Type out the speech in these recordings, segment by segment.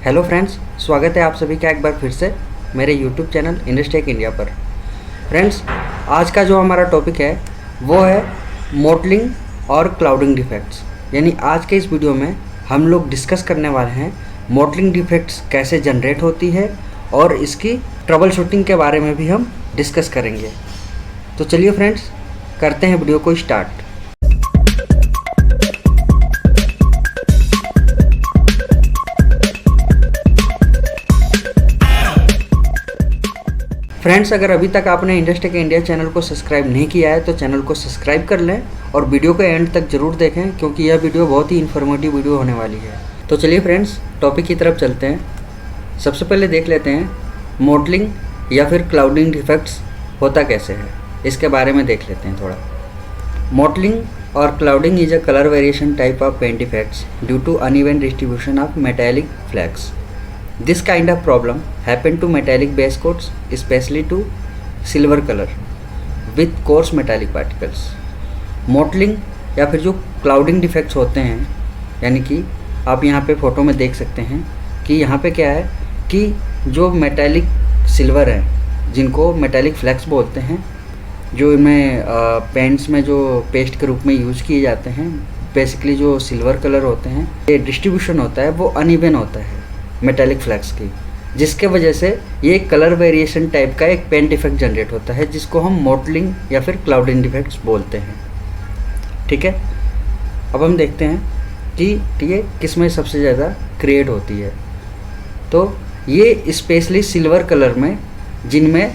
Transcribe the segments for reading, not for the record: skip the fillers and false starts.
Hello friends, स्वागत है आप सभी का एक बार फिर से मेरे यूट्यूब चैनल इंडस्टेक इंडिया पर। फ्रेंड्स, आज का जो हमारा टॉपिक है वो है मॉडलिंग और क्लाउडिंग डिफेक्ट्स। यानी आज के इस वीडियो में हम लोग डिस्कस करने वाले हैं मॉडलिंग डिफेक्ट्स कैसे जनरेट होती है और इसकी ट्रबल शूटिंग के बारे में भी हम डिस्कस करेंगे। तो चलिए फ्रेंड्स, करते हैं वीडियो को स्टार्ट। फ्रेंड्स, अगर अभी तक आपने इंडस्टेक इंडिया चैनल को सब्सक्राइब नहीं किया है तो चैनल को सब्सक्राइब कर लें और वीडियो को एंड तक ज़रूर देखें, क्योंकि यह वीडियो बहुत ही इन्फॉर्मेटिव वीडियो होने वाली है। तो चलिए फ्रेंड्स, टॉपिक की तरफ चलते हैं। सबसे पहले देख लेते हैं मॉडलिंग या फिर क्लाउडिंग डिफेक्ट्स होता कैसे है, इसके बारे में देख लेते हैं थोड़ा। मॉडलिंग और clouding is a colour variation type of paint effects due to uneven distribution of metallic flakes. This kind of problem happen to metallic base coats, especially to silver color with coarse metallic particles. Modelling या फिर जो clouding defects होते हैं, यानी कि आप यहाँ पे फ़ोटो में देख सकते हैं कि यहाँ पे क्या है कि जो मेटालिक सिल्वर है, जिनको मेटालिक फ्लैक्स बोलते हैं, जो इनमें पेंट्स में जो पेस्ट के रूप में यूज़ किए जाते हैं, बेसिकली जो सिल्वर कलर होते हैं, ये डिस्ट्रीब्यूशन होता है वो अनइवन होता है मेटालिक फ्लैक्स की, जिसके वजह से ये कलर वेरिएशन टाइप का एक पेंट इफेक्ट जनरेट होता है, जिसको हम मॉडलिंग या फिर क्लाउडिंग डिफेक्ट्स बोलते हैं। ठीक है, अब हम देखते हैं कि ये किस में सबसे ज़्यादा क्रिएट होती है। तो ये स्पेशली सिल्वर कलर में, जिनमें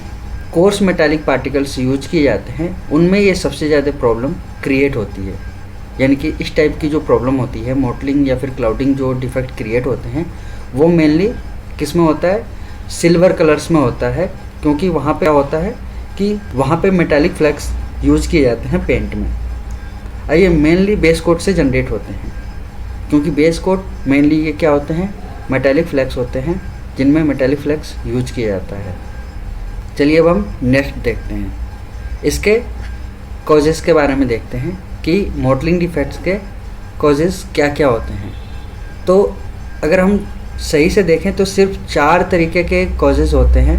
कोर्स मेटालिक पार्टिकल्स यूज किए जाते हैं, उनमें ये सबसे ज़्यादा प्रॉब्लम क्रिएट होती है। यानी कि इस टाइप की जो प्रॉब्लम होती है, मॉडलिंग या फिर क्लाउडिंग जो डिफेक्ट क्रिएट होते हैं, वो मेनली किस में होता है, सिल्वर कलर्स में होता है, क्योंकि वहाँ पे क्या होता है कि वहाँ पे मेटालिक फ्लैक्स यूज किए जाते हैं पेंट में। और ये मेनली बेस कोट से जनरेट होते हैं, क्योंकि बेस कोट मेनली ये क्या होते हैं, मेटालिक फ्लैक्स होते हैं, जिनमें मेटालिक फ्लैक्स यूज किया जाता है। चलिए अब हम नेक्स्ट देखते हैं, इसके कॉजेज़ के बारे में देखते हैं कि मॉडलिंग डिफेक्ट्स के कॉजेज़ क्या क्या होते हैं। तो अगर हम सही से देखें तो सिर्फ 4 तरीके के कॉजेज़ होते हैं।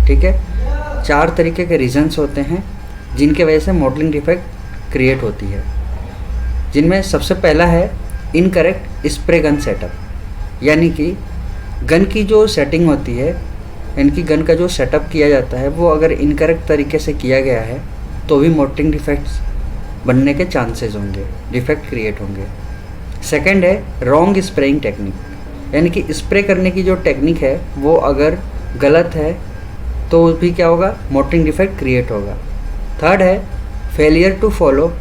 ठीक है, 4 तरीके के रीजंस होते हैं जिनके वजह से मॉडलिंग डिफेक्ट क्रिएट होती है, जिनमें सबसे पहला है इनकरेक्ट स्प्रे गन सेटअप। यानी कि गन की जो सेटिंग होती है, यानी कि गन का जो सेटअप किया जाता है, वो अगर इनकरेक्ट तरीके से किया गया है तो भी मॉडलिंग डिफेक्ट्स बनने के चांसेस होंगे, डिफेक्ट क्रिएट होंगे। सेकेंड है रॉन्ग स्प्रेइंग टेक्निक, यानी कि स्प्रे करने की जो टेक्निक है वो अगर गलत है तो भी क्या होगा, मॉडलिंग डिफेक्ट क्रिएट होगा। थर्ड है failure to follow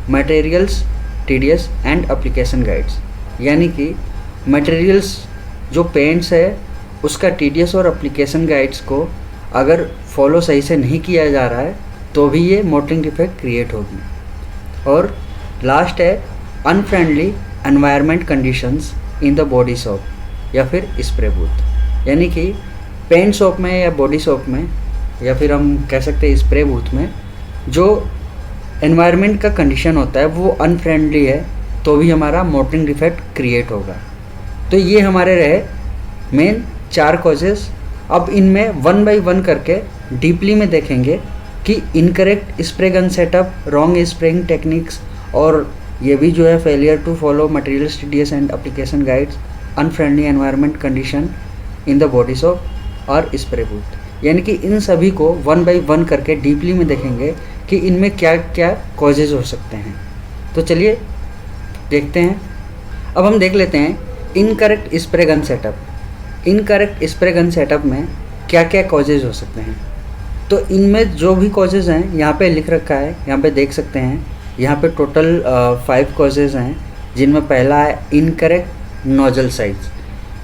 materials TDS and application guides, यानी कि मटेरियल्स जो पेंट्स है उसका टीडीएस और एप्लीकेशन गाइड्स को अगर फॉलो सही से नहीं किया जा रहा है तो भी ये मॉडलिंग डिफेक्ट क्रिएट होगी। और लास्ट है unfriendly environment conditions in the body shop या फिर स्प्रे बूथ, यानी कि पेंट शॉप में या बॉडी शॉप में या फिर हम कह सकते हैं स्प्रे बूथ में जो एनवायरनमेंट का कंडीशन होता है वो अनफ्रेंडली है तो भी हमारा मॉडलिंग डिफेक्ट क्रिएट होगा। तो ये हमारे रहे मेन 4 कॉजेज़। अब इनमें 1 बाय 1 करके डीपली में देखेंगे कि incorrect spray gun setup, wrong spraying techniques, और ये भी जो है failure to follow materials TDS and application guides, unfriendly environment condition in the body shop और स्प्रे बूथ, यानी कि इन सभी को 1 बाय 1 करके डीपली में देखेंगे कि इनमें क्या क्या कॉजेज़ हो सकते हैं। तो चलिए देखते हैं। अब हम देख लेते हैं incorrect spray gun setup. Incorrect spray gun setup में क्या क्या कॉजेज़ हो सकते हैं। तो इनमें जो भी कॉजेज़ हैं यहाँ पे लिख रखा है, यहाँ पे देख सकते हैं। यहाँ पे टोटल 5 कॉजेज़ हैं, जिनमें पहला है इनकरेक्ट नोजल साइज़,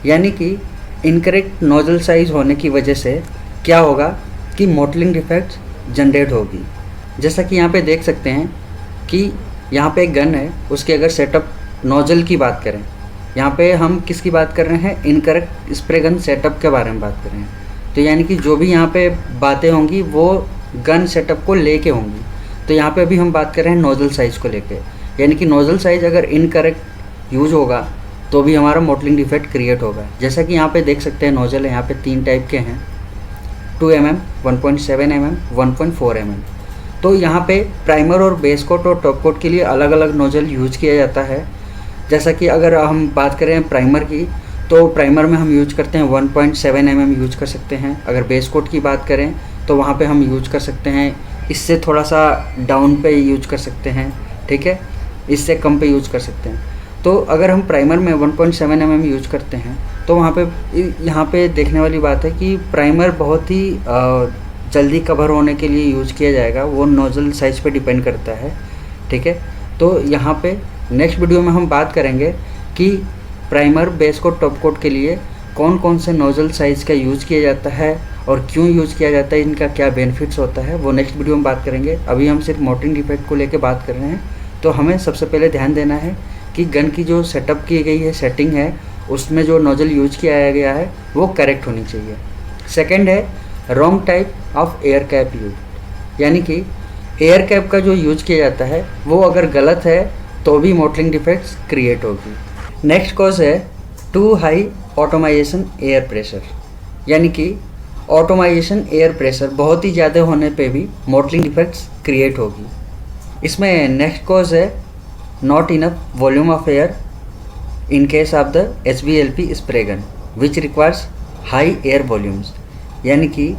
यानी कि इनकरेक्ट नोजल साइज़ होने की वजह से क्या होगा कि मॉडलिंग डिफेक्ट्स जनरेट होगी। जैसा कि यहाँ पे देख सकते हैं कि यहाँ पे एक गन है, उसके अगर सेटअप नोजल की बात करें, यहाँ पे हम किसकी बात कर रहे हैं, इनकरेक्ट स्प्रे गन सेटअप के बारे में बात कर रहे हैं। तो यानी कि जो भी यहाँ पे बातें होंगी वो गन सेटअप को लेके होंगी। तो यहाँ पे अभी हम बात कर रहे हैं नोजल साइज़ को लेके, यानी कि नोजल साइज़ अगर इनकरेक्ट यूज होगा तो भी हमारा मोटलिंग डिफेक्ट क्रिएट होगा। जैसा कि यहाँ पे देख सकते हैं नोजल है, यहाँ पे 3 टाइप के हैं, 2 mm, 1.7 mm, 1.4 mm। तो यहाँ पे प्राइमर और बेस कोट और टॉप कोट के लिए अलग अलग नोजल यूज किया जाता है। जैसा कि अगर हम बात करें प्राइमर की, तो प्राइमर में हम यूज करते हैं 1.7 mm यूज कर सकते हैं। अगर बेस कोट की बात करें तो वहाँ पे हम यूज कर सकते हैं, इससे थोड़ा सा डाउन पे यूज कर सकते हैं, ठीक है, इससे कम पे यूज कर सकते हैं। तो अगर हम प्राइमर में 1.7 mm यूज करते हैं तो वहाँ पे यहाँ पे देखने वाली बात है कि प्राइमर बहुत ही जल्दी कवर होने के लिए यूज किया जाएगा, वो नोज़ल साइज़ पे डिपेंड करता है, ठीक है। तो यहाँ पे नेक्स्ट वीडियो में हम बात करेंगे कि primer, base coat, top coat के लिए कौन कौन से नोज़ल साइज़ का यूज़ किया जाता है और क्यों यूज़ किया जाता है, इनका क्या बेनिफिट्स होता है, वो नेक्स्ट वीडियो में बात करेंगे। अभी हम सिर्फ मोटरिंग डिफेक्ट को लेकर बात कर रहे हैं। तो हमें सबसे पहले ध्यान देना है कि गन की जो सेटअप की गई है, सेटिंग है, उसमें जो नोज़ल यूज किया गया है वो करेक्ट होनी चाहिए। सेकंड है wrong type of air cap use, यानी कि एयर कैप का जो यूज किया जाता है वो अगर गलत है तो भी मोटलिंग डिफेक्ट्स क्रिएट होगी। नेक्स्ट कॉज है too high atomization air pressure, यानी कि ऑटोमाइजेशन एयर प्रेशर बहुत ही ज़्यादा होने पे भी मोटलिंग डिफेक्ट्स क्रिएट होगी। इसमें नेक्स्ट कॉज है not enough volume of air in case of the HBLP spray gun which requires high air volumes, यानी कि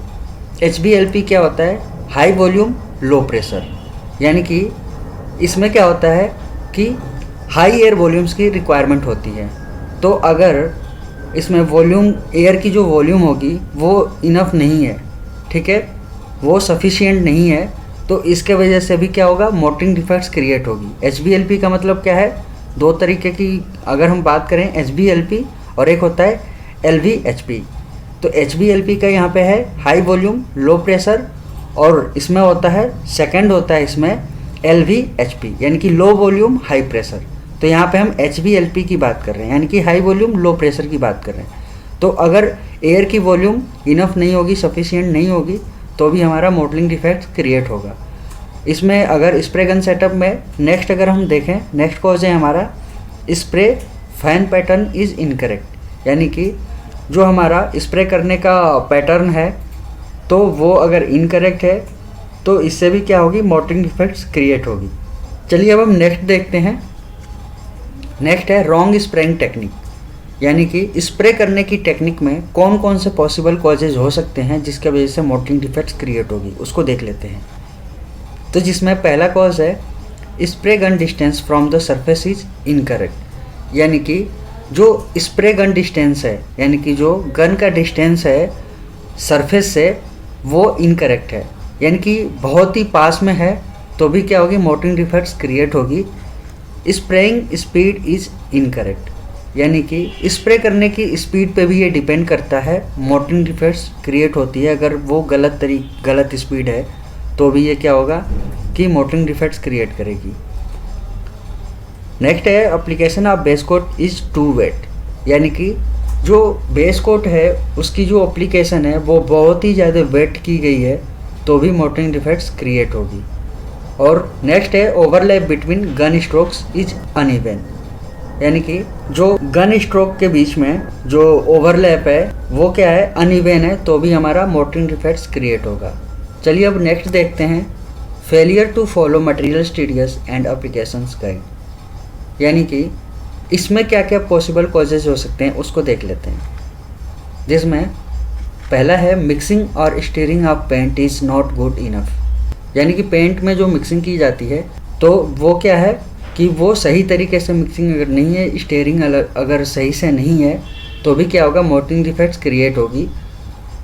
HBLP क्या होता है, हाई वॉल्यूम लो प्रेशर, यानी कि इसमें क्या होता है कि हाई एयर वॉल्यूम्स की रिक्वायरमेंट होती है। तो अगर इसमें वॉल्यूम, एयर की जो वॉल्यूम होगी वो इनफ नहीं है, ठीक है, वो सफिशिएंट नहीं है, तो इसके वजह से भी क्या होगा, मोटरिंग डिफेक्ट्स क्रिएट होगी। HBLP का मतलब क्या है, 2 तरीके की अगर हम बात करें, HBLP और एक होता है LVHP। तो HBLP का यहाँ पे है हाई वॉल्यूम लो प्रेशर, और इसमें होता है सेकंड होता है इसमें LVHP, यानी कि लो वॉल्यूम हाई प्रेशर। तो यहाँ पे हम HBLP की बात कर रहे हैं, यानी कि हाई वॉल्यूम लो प्रेशर की बात कर रहे हैं। तो अगर एयर की वॉल्यूम इनफ नहीं होगी, सफिशिएंट नहीं होगी, तो भी हमारा मोटलिंग डिफेक्ट क्रिएट होगा। इसमें अगर स्प्रे गन सेटअप में नेक्स्ट अगर हम देखें, नेक्स्ट कॉज है हमारा spray fan pattern is incorrect, यानी कि जो हमारा स्प्रे करने का पैटर्न है तो वो अगर इनकरेक्ट है तो इससे भी क्या होगी, मोटरिंग डिफेक्ट्स क्रिएट होगी। चलिए अब हम नेक्स्ट देखते हैं। नेक्स्ट है रॉन्ग स्प्रेइंग टेक्निक, यानी कि स्प्रे करने की टेक्निक में कौन कौन से पॉसिबल कॉजेज हो सकते हैं जिसकी वजह से मोटरिंग डिफेक्ट्स क्रिएट होगी, उसको देख लेते हैं। तो जिसमें पहला कॉज है spray gun distance from the surface is incorrect, यानी कि जो स्प्रे गन डिस्टेंस है, यानी कि जो गन का डिस्टेंस है सरफेस से, वो इनकरेक्ट है, यानी कि बहुत ही पास में है, तो भी क्या होगी, मोटरिंग डिफेक्ट्स क्रिएट होगी। स्प्रेइंग स्पीड इज़ इनकरेक्ट, यानी कि स्प्रे करने की स्पीड पे भी ये डिपेंड करता है, मोटरिंग डिफेक्ट्स क्रिएट होती है। अगर वो गलत स्पीड है तो भी ये क्या होगा कि मोटरिंग डिफेक्ट्स क्रिएट करेगी। नेक्स्ट है application of base coat is too wet, यानी कि जो बेस कोट है उसकी जो एप्लीकेशन है वो बहुत ही ज़्यादा वेट की गई है, तो भी मोटरिंग डिफेक्ट्स क्रिएट होगी। और नेक्स्ट है overlap between gun strokes is uneven, यानी कि जो गन स्ट्रोक के बीच में जो ओवरलैप है वो क्या है, अनइवन है, तो भी हमारा मोटरिंग डिफेक्ट्स क्रिएट होगा। चलिए अब नेक्स्ट देखते हैं failure to follow material studies and applications guide, यानी कि इसमें क्या क्या पॉसिबल कॉजेज हो सकते हैं उसको देख लेते हैं। जिसमें पहला है मिक्सिंग और stirring of paint is not good enough, यानी कि पेंट में जो मिक्सिंग की जाती है तो वो क्या है कि वो सही तरीके से मिक्सिंग अगर नहीं है, स्टीयरिंग अगर सही से नहीं है, तो भी क्या होगा, मोटरिंग डिफेक्ट्स क्रिएट होगी।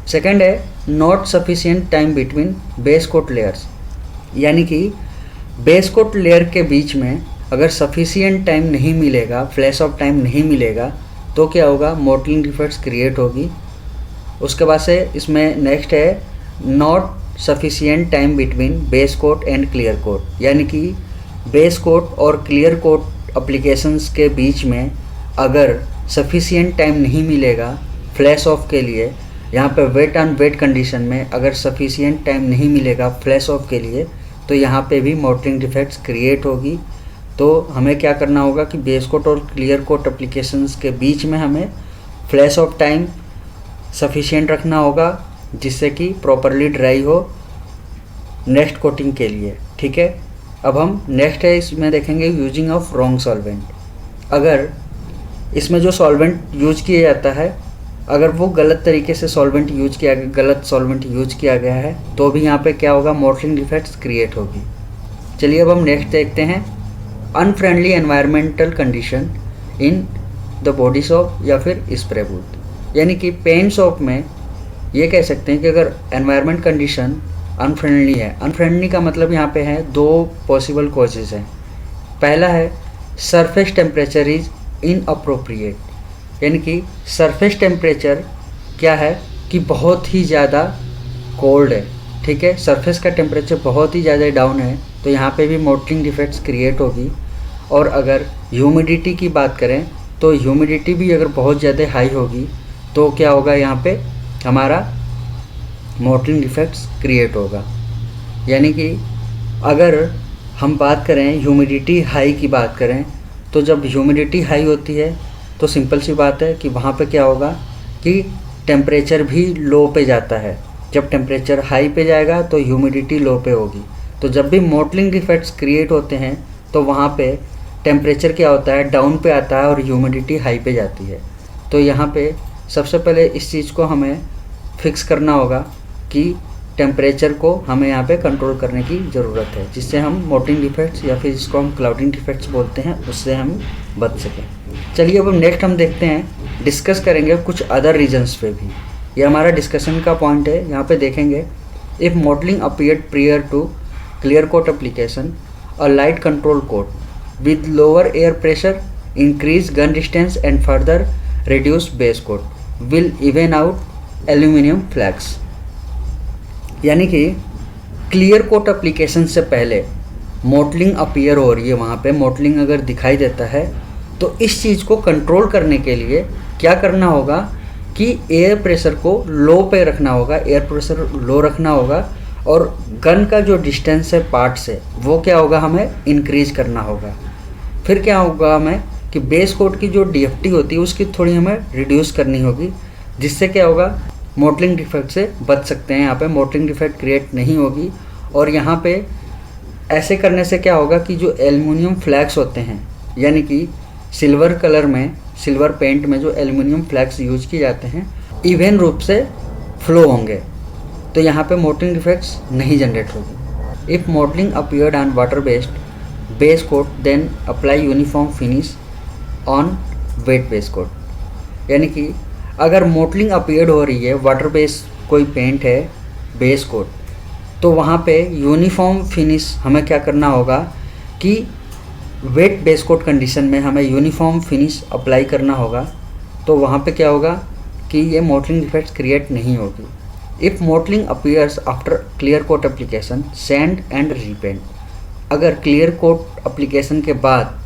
सेकंड है not sufficient time between base coat layers, यानी कि बेस कोट लेयर के बीच में अगर सफिशिएंट टाइम नहीं मिलेगा, फ्लैश ऑफ टाइम नहीं मिलेगा, तो क्या होगा, मोटरिंग डिफेक्ट्स क्रिएट होगी। उसके बाद से इसमें नेक्स्ट है not sufficient time between base coat and clear coat, यानी कि बेस कोट और क्लियर कोट एप्लीकेशंस के बीच में अगर सफिशिएंट टाइम नहीं मिलेगा फ्लैश ऑफ के लिए, यहाँ पे वेट ऑन वेट कंडीशन में अगर सफिशिएंट टाइम नहीं मिलेगा फ्लैश ऑफ के लिए, तो यहाँ पे भी मोटरिंग डिफेक्ट्स क्रिएट होगी। तो हमें क्या करना होगा कि बेस कोट और क्लियर कोट एप्लीकेशंस के बीच में हमें फ्लैश ऑफ टाइम सफिशिएंट रखना होगा, जिससे कि प्रॉपरली ड्राई हो नेक्स्ट कोटिंग के लिए। ठीक है, अब हम नेक्स्ट है इसमें देखेंगे यूजिंग ऑफ रॉन्ग सॉल्वेंट। अगर इसमें जो सॉल्वेंट यूज किया जाता है, अगर वो गलत तरीके से गलत सॉल्वेंट यूज किया गया है, तो भी यहाँ पे क्या होगा, मॉडलिंग डिफेक्ट्स क्रिएट होगी। चलिए अब हम नेक्स्ट देखते हैं, unfriendly environmental condition in the body soap या फिर स्प्रे बूथ। यानी कि पेंट सोप में ये कह सकते हैं कि अगर एनवायरमेंट कंडीशन अनफ्रेंडली है, अनफ्रेंडली का मतलब यहाँ पे है 2 पॉसिबल कॉजेज हैं। पहला है सरफेस टेम्परेचर इज इनअप्रोप्रिएट, यानी कि सरफेस टेम्परेचर क्या है कि बहुत ही ज़्यादा कोल्ड है। ठीक है, सरफेस का टेम्परेचर बहुत ही ज़्यादा डाउन है, तो यहाँ पे भी मॉडलिंग डिफेक्ट्स क्रिएट होगी। और अगर ह्यूमिडिटी की बात करें तो ह्यूमिडिटी भी अगर बहुत ज़्यादा हाई होगी तो क्या होगा, यहाँ पे हमारा मॉडलिंग डिफेक्ट्स क्रिएट होगा। यानी कि अगर हम बात करें ह्यूमिडिटी हाई की बात करें, तो जब ह्यूमिडिटी हाई होती है तो सिंपल सी बात है कि वहाँ पे क्या होगा कि टेम्परेचर भी लो पे जाता है। जब टेम्परेचर हाई पे जाएगा तो ह्यूमिडिटी लो पे होगी। तो जब भी मॉडलिंग डिफेक्ट्स क्रिएट होते हैं तो वहाँ पे टेम्परेचर क्या होता है, डाउन पे आता है और ह्यूमिडिटी हाई पे जाती है। तो यहाँ पे सबसे पहले इस चीज़ को हमें फिक्स करना होगा कि टेम्परेचर को हमें यहाँ पे कंट्रोल करने की ज़रूरत है, जिससे हम मॉडलिंग डिफेक्ट्स या फिर जिसको हम क्लाउडिंग डिफेक्ट्स बोलते हैं उससे हम बच सकें। चलिए अब नेक्स्ट हम देखते हैं, डिस्कस करेंगे कुछ अदर रीजन्स पे भी। ये हमारा डिस्कशन का पॉइंट है। यहाँ पे देखेंगे, if mottling appeared prior to clear coat application a light control coat with lower air pressure increase gun distance and further reduce base coat will even out aluminium flakes. यानी कि clear coat application से पहले modelling appear हो रही है, वहाँ पे modelling अगर दिखाई देता है, तो इस चीज़ को कंट्रोल करने के लिए क्या करना होगा कि एयर प्रेशर को लो पे रखना होगा, एयर प्रेशर लो रखना होगा, और गन का जो डिस्टेंस है पार्ट से वो क्या होगा, हमें इंक्रीज करना होगा। फिर क्या होगा हमें कि बेस कोट की जो DFT होती है उसकी थोड़ी हमें रिड्यूस करनी होगी, जिससे क्या होगा, मॉडलिंग डिफेक्ट से बच सकते हैं। यहाँ पे मॉडलिंग डिफेक्ट क्रिएट नहीं होगी। और यहाँ पे ऐसे करने से क्या होगा कि जो एल्युमिनियम फ्लैग्स होते हैं, यानी कि सिल्वर कलर में, सिल्वर पेंट में जो एल्युमिनियम फ्लैग्स यूज किए जाते हैं, इवन रूप से फ्लो होंगे, तो यहाँ पे मॉडलिंग डिफेक्ट्स नहीं जनरेट होगी। If mottling appeared on water based base coat then apply uniform finish on wet base coat. यानी कि अगर मॉडलिंग अपीयर्ड हो रही है, वाटर बेस कोई पेंट है, बेस कोट, तो वहाँ पे यूनिफॉर्म फिनिश हमें क्या करना होगा कि वेट बेस कोट कंडीशन में हमें यूनिफॉर्म फिनिश अप्लाई करना होगा। तो वहाँ पे क्या होगा कि ये मॉडलिंग डिफेक्ट्स क्रिएट नहीं होगी। If mottling appears after clear coat application sand and repaint. अगर क्लियर कोट एप्लीकेशन के बाद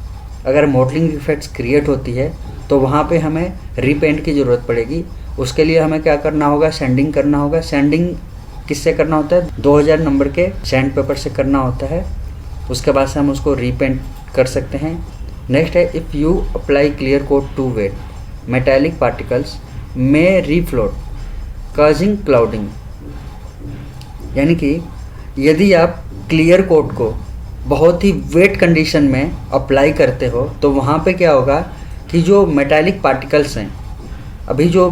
अगर मॉडलिंग डिफेक्ट्स क्रिएट होती है तो वहाँ पे हमें रीपेंट की ज़रूरत पड़ेगी। उसके लिए हमें क्या करना होगा, सैंडिंग करना होगा। सैंडिंग किससे करना होता है, 2000 नंबर के सैंड पेपर से करना होता है। उसके बाद से हम उसको रीपेंट कर सकते हैं। नेक्स्ट है, if you apply clear coat too wet metallic particles में रीफ्लोट काजिंग क्लाउडिंग। यानी कि यदि आप क्लियर कोट को बहुत ही वेट कंडीशन में अप्लाई करते हो तो वहाँ पे क्या होगा कि जो मेटालिक पार्टिकल्स हैं, अभी जो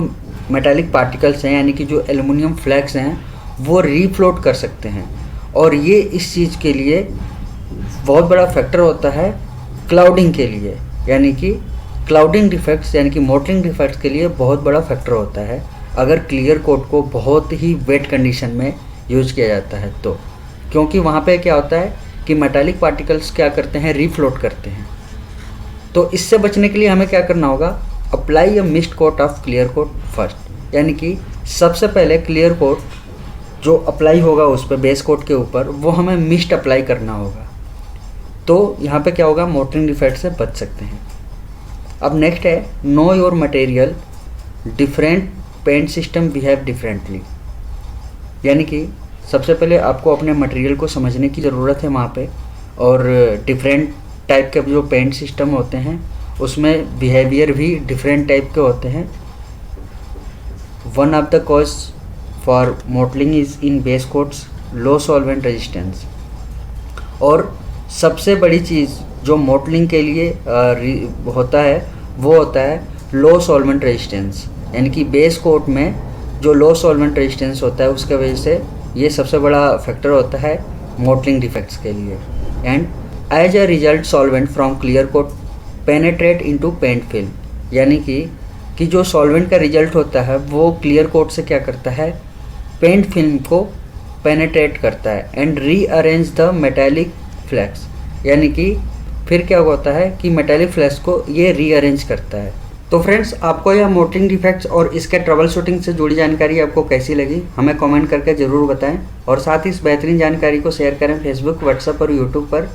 मेटालिक पार्टिकल्स हैं यानी कि जो एल्युमिनियम फ्लैग्स हैं, वो रीफ्लोट कर सकते हैं। और ये इस चीज़ के लिए बहुत बड़ा फैक्टर होता है क्लाउडिंग के लिए, यानी कि क्लाउडिंग डिफेक्ट्स यानी कि मॉडलिंग डिफेक्ट्स के लिए बहुत बड़ा फैक्टर होता है अगर क्लियर कोट को बहुत ही वेट कंडीशन में यूज किया जाता है तो। क्योंकि वहाँ पे क्या होता है कि मेटालिक पार्टिकल्स क्या करते हैं, रीफ्लोट करते हैं। तो इससे बचने के लिए हमें क्या करना होगा, apply a mist coat of clear coat first. यानी कि सबसे पहले क्लियर कोट जो अप्लाई होगा उस पर बेस कोट के ऊपर, वो हमें मिस्ट अप्लाई करना होगा। तो यहाँ पे क्या होगा, मॉडलिंग डिफेक्ट से बच सकते हैं। अब नेक्स्ट है, know your material different paint system behave differently. यानी कि सबसे पहले आपको अपने मटेरियल को समझने की ज़रूरत है वहाँ पे, और डिफरेंट टाइप के जो पेंट सिस्टम होते हैं उसमें बिहेवियर भी डिफरेंट टाइप के होते हैं। One of the cause for mottling is in base quotes low solvent resistance. और सबसे बड़ी चीज़ जो मोटलिंग के लिए होता है वो होता है लो सॉल्वेंट रेजिस्टेंस, यानी कि बेस कोट में जो लो सॉल्वेंट रेजिस्टेंस होता है उसके वजह से ये सबसे बड़ा फैक्टर होता है मोटलिंग डिफेक्ट्स के लिए। And as a result solvent from clear coat penetrate into paint film, यानी कि जो सॉल्वेंट का रिजल्ट होता है वो क्लियर कोट से क्या करता है, पेंट फिल्म को पेनेट्रेट करता है and rearrange the metallic flakes, यानी कि फिर क्या होता है कि मेटालिक फ्लैक्स को ये रीअरेंज करता है। तो फ्रेंड्स, आपको यह मोटलिंग डिफेक्ट्स और इसके ट्रबल शूटिंग से जुड़ी जानकारी आपको कैसी लगी हमें कमेंट करके ज़रूर बताएं, और साथ ही इस बेहतरीन जानकारी को शेयर करें फेसबुक, व्हाट्सएप और यूट्यूब पर।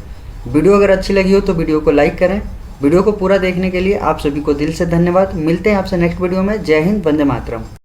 वीडियो अगर अच्छी लगी हो तो वीडियो को लाइक करें। वीडियो को पूरा देखने के लिए आप सभी को दिल से धन्यवाद। मिलते हैं आपसे नेक्स्ट वीडियो में। जय हिंद, वंदे मातरम।